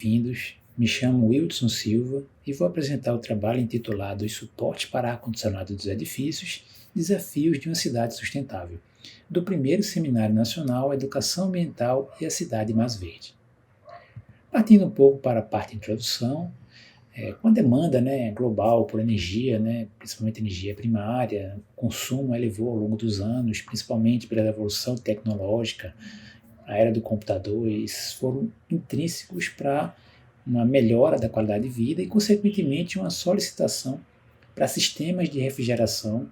Bem-vindos, me chamo Wilson Silva e vou apresentar o trabalho intitulado Os Suportes para Ar-Condicionado dos Edifícios, Desafios de uma Cidade Sustentável, do primeiro Seminário Nacional Educação Ambiental e a Cidade Mais Verde. Partindo um pouco para a parte de introdução, com a demanda global por energia, principalmente energia primária, o consumo elevou ao longo dos anos, principalmente pela evolução tecnológica, a era do computador, esses foram intrínsecos para uma melhora da qualidade de vida e, consequentemente, uma solicitação para sistemas de refrigeração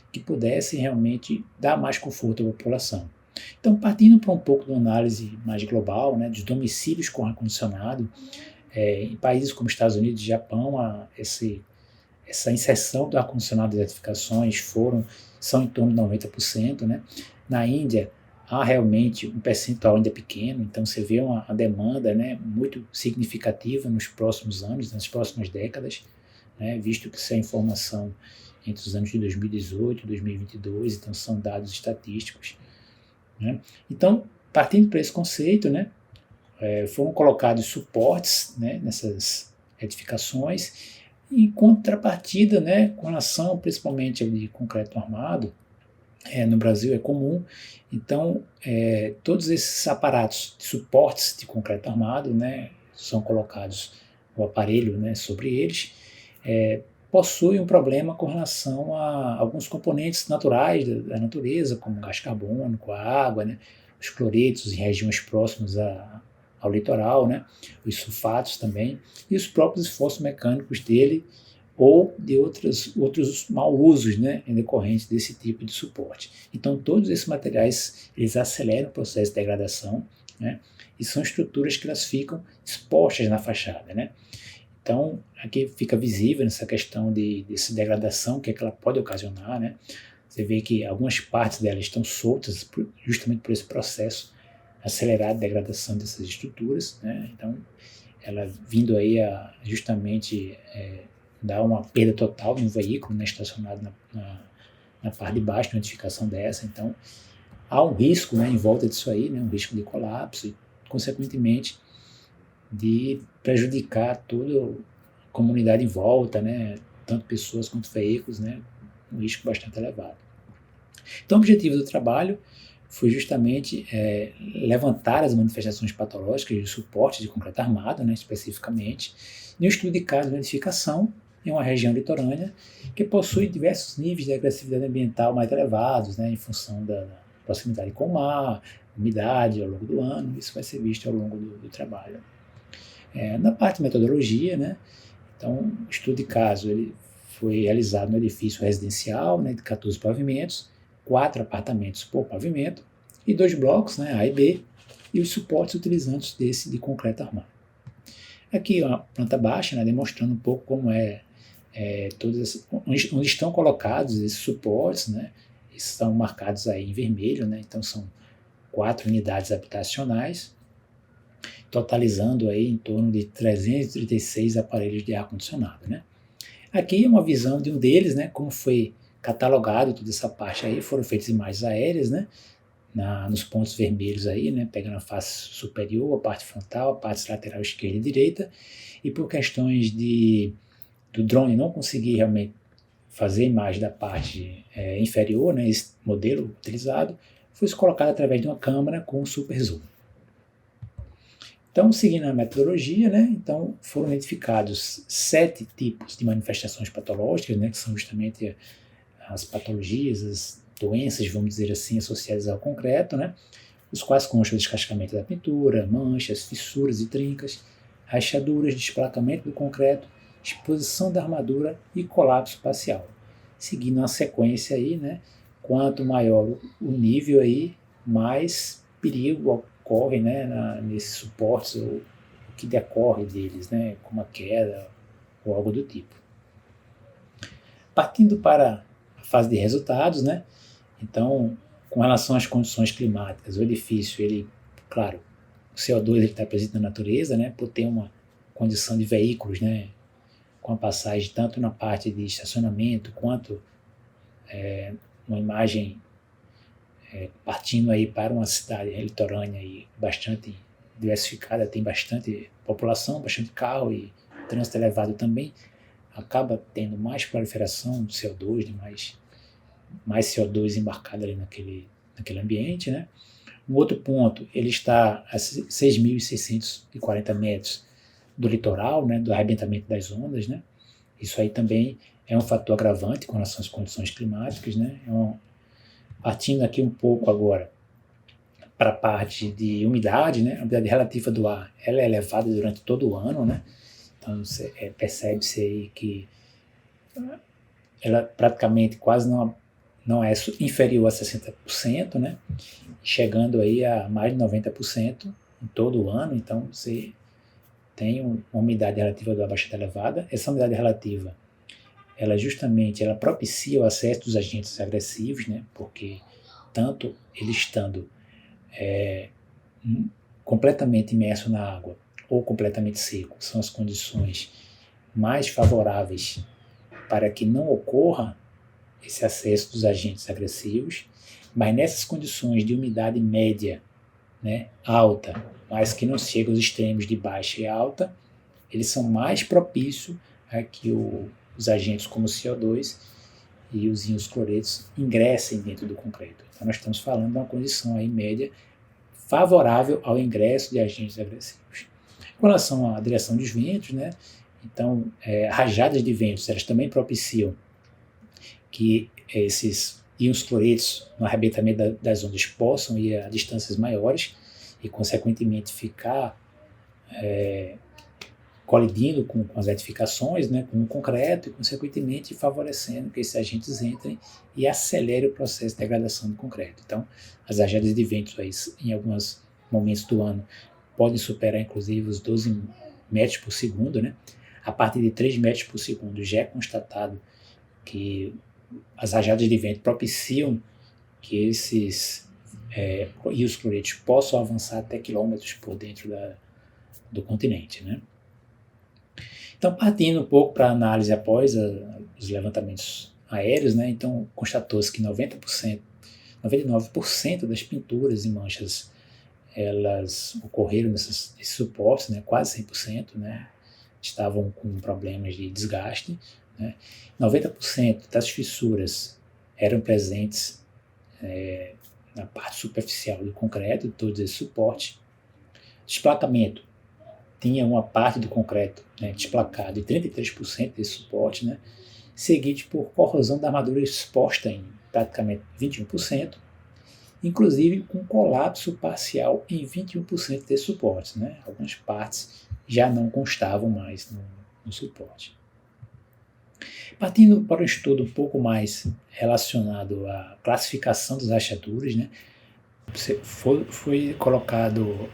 que pudessem realmente dar mais conforto à população. Então, partindo para um pouco de uma análise mais global, dos domicílios com ar-condicionado, em países como Estados Unidos e Japão, essa inserção do ar-condicionado das edificações são em torno de 90%. Na Índia, há realmente um percentual ainda pequeno, então você vê uma demanda muito significativa nos próximos anos, nas próximas décadas, visto que essa informação entre os anos de 2018 e 2022, então são dados estatísticos. Então, partindo para esse conceito, foram colocados suportes nessas edificações, em contrapartida, com relação principalmente ao de concreto armado, no Brasil é comum, então todos esses aparatos de suportes de concreto armado, são colocados o aparelho sobre eles, possuem um problema com relação a alguns componentes naturais da natureza, como o gás carbônico, a água, os cloretos em regiões próximas ao litoral, os sulfatos também, e os próprios esforços mecânicos dele, ou de outros mau usos em decorrentes desse tipo de suporte. Então, todos esses materiais, eles aceleram o processo de degradação, e são estruturas que elas ficam expostas na fachada. Então, aqui fica visível essa questão dessa degradação que ela pode ocasionar. Você vê que algumas partes dela estão soltas justamente por esse processo acelerado de degradação dessas estruturas. Então, ela vindo aí a justamente dar uma perda total no veículo estacionado na parte de baixo de uma edificação dessa. Então, há um risco em volta disso aí, um risco de colapso e, consequentemente, de prejudicar toda a comunidade em volta, tanto pessoas quanto veículos, um risco bastante elevado. Então, o objetivo do trabalho foi justamente levantar as manifestações patológicas de suporte de concreto armado, especificamente, em um estudo de caso de edificação em uma região litorânea que possui diversos níveis de agressividade ambiental mais elevados, em função da proximidade com o mar, umidade ao longo do ano. Isso vai ser visto ao longo do trabalho. Na parte de metodologia, então, o estudo de caso ele foi realizado no edifício residencial, de 14 pavimentos, 4 apartamentos por pavimento, e 2 blocos, A e B, e os suportes utilizantes desse de concreto armado. Aqui uma planta baixa, demonstrando um pouco como onde estão colocados esses suportes, estão marcados aí em vermelho, então são 4 unidades habitacionais, totalizando aí em torno de 336 aparelhos de ar-condicionado. Aqui é uma visão de um deles, como foi catalogado toda essa parte aí, foram feitas imagens aéreas, nos pontos vermelhos aí, pegando a face superior, a parte frontal, a parte lateral esquerda e direita, e por questões do drone não conseguir realmente fazer a imagem da parte inferior, esse modelo utilizado, foi colocado através de uma câmera com super zoom. Então, seguindo a metodologia, então foram identificados 7 tipos de manifestações patológicas, que são justamente as patologias, as doenças, vamos dizer assim, associadas ao concreto, os quais constam o descascamento da pintura, manchas, fissuras e trincas, rachaduras, desplacamento do concreto, exposição da armadura e colapso parcial. Seguindo uma sequência aí, quanto maior o nível aí, mais perigo ocorre nesses suportes, ou o que decorre deles, como a queda ou algo do tipo. Partindo para a fase de resultados, então, com relação às condições climáticas, o edifício, claro, o CO2 está presente na natureza, por ter uma condição de veículos, com a passagem tanto na parte de estacionamento, quanto uma imagem partindo aí para uma cidade litorânea aí bastante diversificada, tem bastante população, bastante carro e trânsito elevado também, acaba tendo mais proliferação de CO2, de mais CO2 embarcado ali naquele ambiente, né? Um outro ponto, ele está a 6.640 metros do litoral, né, do arrebentamento das ondas, né? Isso aí também é um fator agravante com relação às condições climáticas, né? Partindo aqui um pouco agora para a parte de umidade, né? A umidade relativa do ar, ela é elevada durante todo o ano, né? Então percebe-se aí que ela praticamente quase não é inferior a 60%, né? Chegando aí a mais de 90% em todo o ano. Então você tem uma umidade relativa do ar bastante elevada. Essa umidade relativa, ela propicia o acesso dos agentes agressivos, né? Porque tanto ele estando completamente imerso na água ou completamente seco, são as condições mais favoráveis para que não ocorra esse acesso dos agentes agressivos, mas nessas condições de umidade média, né, alta, mas que não chega aos extremos de baixa e alta, eles são mais propícios a que os agentes como o CO2 e os íons cloretos ingressem dentro do concreto. Então nós estamos falando de uma condição aí média favorável ao ingresso de agentes agressivos. Com relação à direção dos ventos, né, então rajadas de ventos, elas também propiciam que esses íons cloretos no arrebentamento das ondas possam ir a distâncias maiores e, consequentemente, ficar colidindo com as edificações, né, com o concreto e, consequentemente, favorecendo que esses agentes entrem e acelerem o processo de degradação do concreto. Então, as rajadas de vento aí, em alguns momentos do ano podem superar, inclusive, os 12 metros por segundo, né? A partir de 3 metros por segundo já é constatado que as rajadas de vento propiciam que esses íons cloretos possam avançar até quilômetros por dentro do continente, né? Então, partindo um pouco para a análise após os levantamentos aéreos, né? Então, constatou-se que 99% das pinturas e manchas elas ocorreram nesses suportes, né? Quase 100%, né? Estavam com problemas de desgaste, né? 90% das fissuras eram presentes na parte superficial do concreto, de todo esse suporte. Desplacamento tinha uma parte do concreto, né, desplacado, e 33% desse suporte, né, seguido por corrosão da armadura exposta em praticamente 21%, inclusive com colapso parcial em 21% desses suportes, né? Algumas partes já não constavam mais no suporte. Partindo para um estudo um pouco mais relacionado à classificação das rachaduras, né? Foi colocado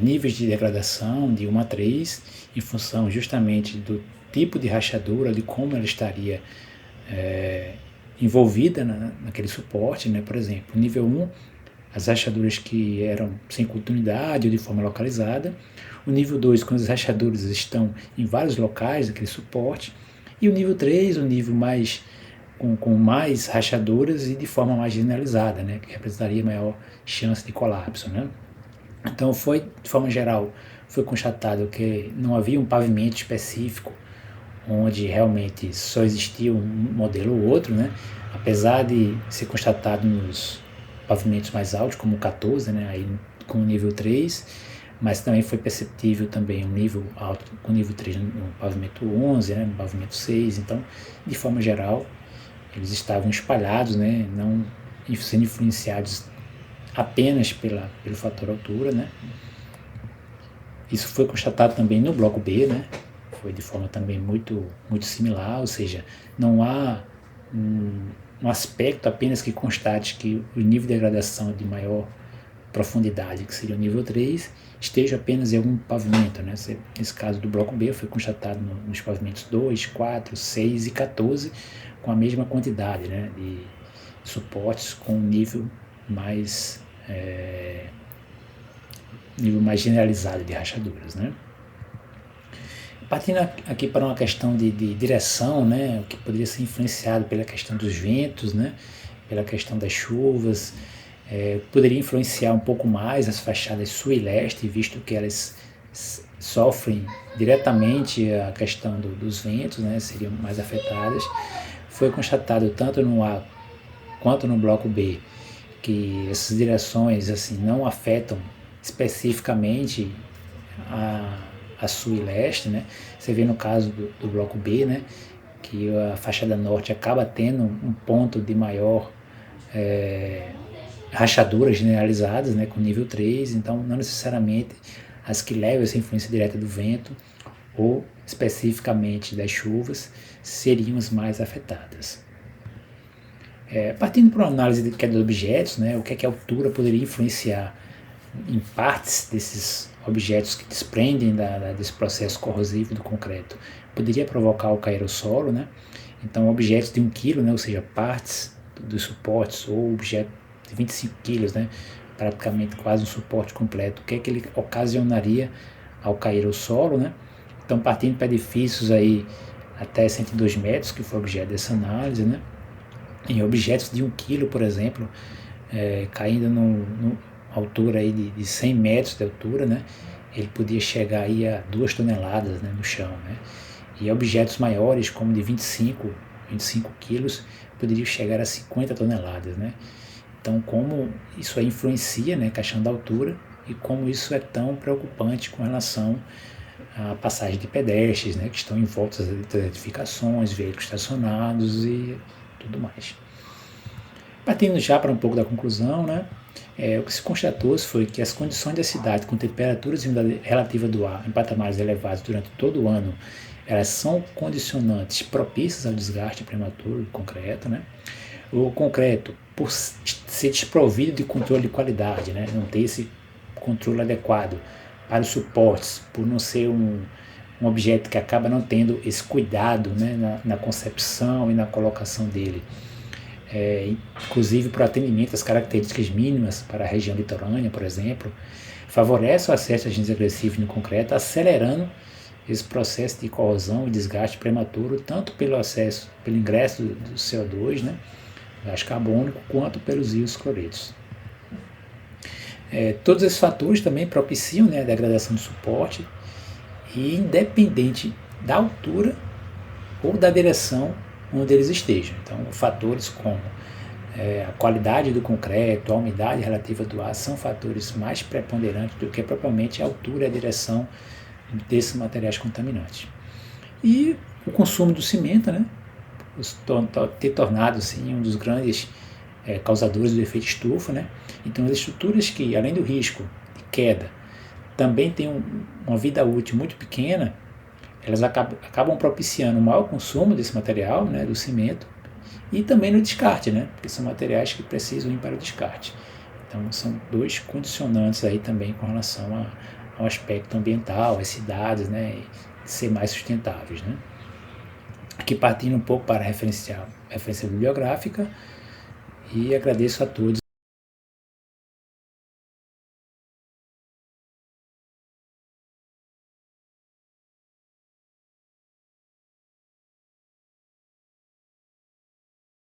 níveis de degradação de 1 a 3, em função justamente do tipo de rachadura, de como ela estaria envolvida naquele suporte, né? Por exemplo, nível 1, as rachaduras que eram sem continuidade ou de forma localizada. O nível 2, quando as rachaduras estão em vários locais daquele suporte. E o nível 3, o nível mais com mais rachaduras e de forma mais generalizada, né, que representaria maior chance de colapso, né? Então, de forma geral, foi constatado que não havia um pavimento específico onde realmente só existia um modelo ou outro, né? Apesar de ser constatado nos pavimentos mais altos, como o 14, né, aí com o nível 3, mas também foi perceptível também um nível alto com o nível 3 no pavimento 11, né, no pavimento 6. Então, de forma geral, eles estavam espalhados, né, não sendo influenciados apenas pelo fator altura, né. Isso foi constatado também no bloco B, né, foi de forma também muito, muito similar, ou seja, não há um aspecto apenas que constate que o nível de degradação de maior profundidade, que seria o nível 3, esteja apenas em algum pavimento, né? Nesse caso do bloco B foi constatado nos pavimentos 2, 4, 6 e 14, com a mesma quantidade, né, de suportes com um nível mais generalizado de rachaduras, né? Partindo aqui para uma questão de direção, né, o que poderia ser influenciado pela questão dos ventos, né, pela questão das chuvas, Poderia influenciar um pouco mais as fachadas sul e leste, visto que elas sofrem diretamente a questão dos ventos, né, seriam mais afetadas. Foi constatado tanto no A quanto no bloco B que essas direções assim não afetam especificamente a sul e leste, né? Você vê no caso do bloco B, né, que a fachada norte acaba tendo um ponto de maior rachaduras generalizadas, né, com nível 3, então não necessariamente as que levam essa influência direta do vento ou especificamente das chuvas seriam as mais afetadas. Partindo para uma análise de queda de objetos, né, o que é que a altura poderia influenciar em partes desses objetos que desprendem desse processo corrosivo do concreto, poderia provocar o cair ao solo, né? Então objetos de 1 kg, né, ou seja, partes dos suportes, ou objetos de 25 kg, né, praticamente quase um suporte completo, o que é que ele ocasionaria ao cair ao solo, né? Então partindo para edifícios aí até 102 metros, que foi objeto dessa análise, né? Em objetos de 1 kg, por exemplo, caindo numa altura aí de 100 metros de altura, né? Ele podia chegar aí a 2 toneladas, né, no chão, né? E objetos maiores, como de 25 quilos, poderiam chegar a 50 toneladas, né? Então, como isso aí influencia, né, questão da altura, e como isso é tão preocupante com relação à passagem de pedestres, né, que estão em volta das edificações, veículos estacionados e tudo mais. Partindo já para um pouco da conclusão, né, o que se constatou foi que as condições da cidade com temperaturas e umidade relativa do ar em patamares elevados durante todo o ano, elas são condicionantes propícias ao desgaste prematuro do concreto, né? O concreto, por ser desprovido de controle de qualidade, né, não ter esse controle adequado para os suportes, por não ser um objeto que acaba não tendo esse cuidado, né, na concepção e na colocação dele, inclusive para o atendimento às características mínimas para a região litorânea, por exemplo, favorece o acesso a agentes agressivos no concreto, acelerando esse processo de corrosão e desgaste prematuro, tanto pelo ingresso do CO2, né, gás carbônico, quanto pelos íons cloretos. Todos esses fatores também propiciam, né, a degradação do suporte, e independente da altura ou da direção onde eles estejam. Então, fatores como a qualidade do concreto, a umidade relativa do ar, são fatores mais preponderantes do que propriamente a altura e a direção desses materiais contaminantes. E o consumo do cimento, né, ter tornado assim, um dos grandes causadores do efeito estufa, né? Então as estruturas que, além do risco de queda, também têm uma vida útil muito pequena, elas acabam propiciando o maior consumo desse material, né, do cimento, e também no descarte, né, porque são materiais que precisam ir para o descarte. Então são dois condicionantes aí também com relação ao aspecto ambiental, às cidades, né, de ser mais sustentáveis, né. Aqui partindo um pouco para a referência bibliográfica, e agradeço a todos.